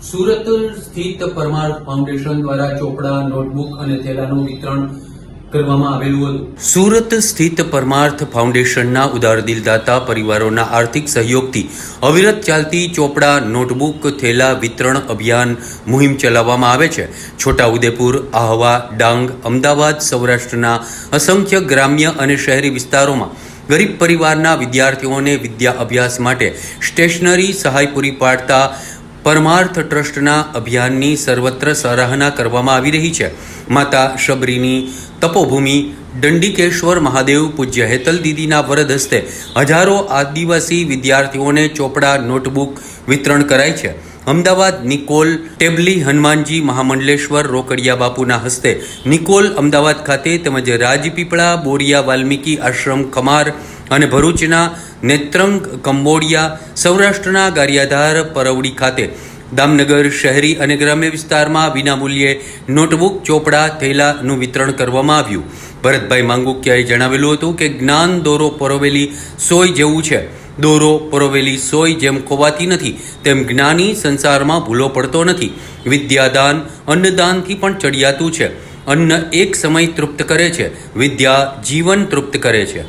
સુરત સ્થિત પરમાર ફાઉન્ડેશન દ્વારા ચોપડા, નોટબુક અને થેલાનું વિતરણ કરવામાં આવેલું હતું. સુરત સ્થિત પરમાર્થ ફાઉન્ડેશનના ઉદારદિલ દાતા પરિવારોના આર્થિક સહયોગથી અવિરત ચાલતી ચોપડા, નોટબુક, થેલા વિતરણ અભિયાન મુહિમ ચલાવવામાં આવે છે. છોટાઉદેપુર, આહવા, ડાંગ, અમદાવાદ સૌરાષ્ટ્રના અસંખ્ય ગ્રામ્ય અને શહેરી વિસ્તારોમાં ગરીબ પરિવારના વિદ્યાર્થીઓને વિદ્યા અભ્યાસ માટે સ્ટેશનરી સહાય પૂરી પાડતા પરમાર્થ ટ્રસ્ટના અભિયાનની સર્વત્ર સરાહના કરવામાં આવી રહી છે. માતા શબરીની તપોભૂમિ દંડીકેશ્વર મહાદેવ પૂજ્ય હેતલ દીદીના વરદ હસ્તે હજારો આદિવાસી વિદ્યાર્થીઓને ચોપડા, નોટબુક વિતરણ કરાય છે. અમદાવાદ નિકોલ ટેબલી હનુમાનજી મહામંડલેશ્વર રોકડિયા બાપુના હસ્તે નિકોલ અમદાવાદ ખાતે તેમજ રાજપીપળા બોરિયા વાલ્મીકી આશ્રમ ખમાર અને ભરૂચના નેત્રંગ કંબોડિયા, સૌરાષ્ટ્રના ગારિયાધાર પરવડી ખાતે દામનગર શહેરી અને ગ્રામ્ય વિસ્તારમાં વિનામૂલ્યે નોટબુક, ચોપડા, થેલાનું વિતરણ કરવામાં આવ્યું. ભરતભાઈ માંગુકિયાએ જણાવેલું હતું કે જ્ઞાન દોરો પરોવેલી સોય જેવું છે. દોરો પરોવેલી સોય જેમ ખોવાતી નથી તેમ જ્ઞાની સંસારમાં ભૂલો પડતો નથી. વિદ્યાદાન અન્નદાનથી પણ ચડિયાતું છે. અન્ન એક સમય તૃપ્ત કરે છે, વિદ્યા જીવન તૃપ્ત કરે છે.